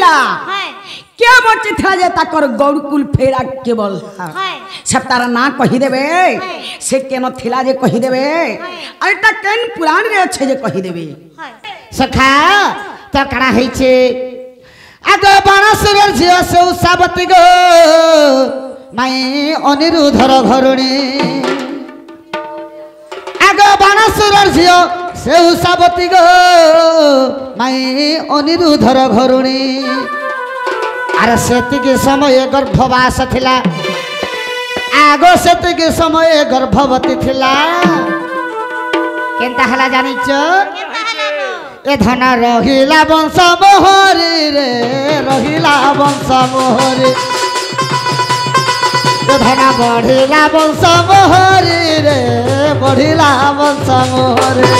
थिला क्या बच्चे था जे ताकर गौरकुल फेरा केवल सब तारा ना कहि देबे से केन थिला जे कहि देबे अरेटा केन पुराण रे अच्छे जे कहि देबे सखा तो कड़ा है छे आगे बाणासुर झियो से उसाबती गो माई अनिरुद्धर घरुणी आगे बाणासुर झियो से उसाबती गो माई अनिरुद्धर घरुणी अरे सेतिके समय गर्भवास थिला आगो सेतिके समय गर्भवती थिला केनता हला जानिच ए धन रहिला वंश मोहरी रे रहिला वंश मोहरी ए धन बढ़िला वंश मोहरी रे बढ़िला वंश मोहरी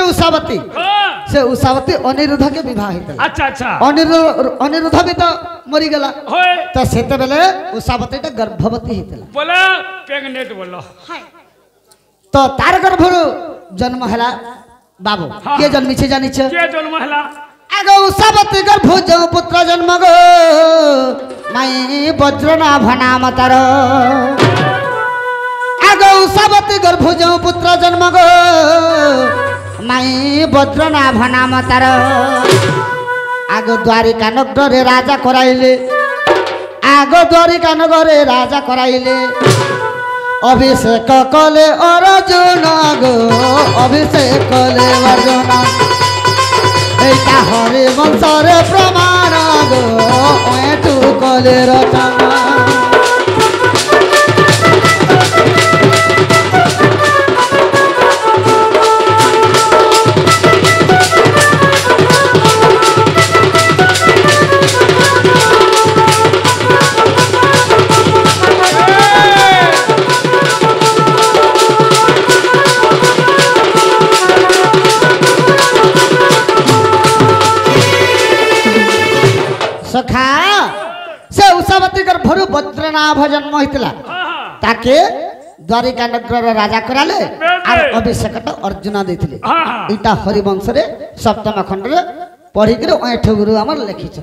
उसावती से उसावती अनिरुद्ध के विवाह हेतला अच्छा अच्छा अनिरुद्ध भी तो मरी गला तो सेते बेले उसावती ता गर्भवती हेतला बोला प्रेग्नेंट बोलो तो तार गर्भरु जन्म हला बाबू के जन्मी छे जानि छे के जन्म हला आगो उसावती गर्भ जो पुत्र जन्म गो माई वज्रनाभ नाम तार आगो उसावती गर्भ जो पुत्र जन्म गो माई वज्रनाभ नाम तार आग द्वारिका नगरे राजा कराइले आग द्वारिका नगरे राजा कराइले अभिषेक कले अर्जुन गो अभिषेक कले अर्जुन एटा हरि वंशर प्रमाण गो एटू कले रचना सखा से उसावती गर्भरु वज्रनाभ जन्म होइतला ताके द्वारिका नगर राजा कराले और अभिषेक अर्जुन देथिले इटा हरिवंश रे सप्तम खंड रे पढ़ी के 8 गुरु हमर लिखिछ।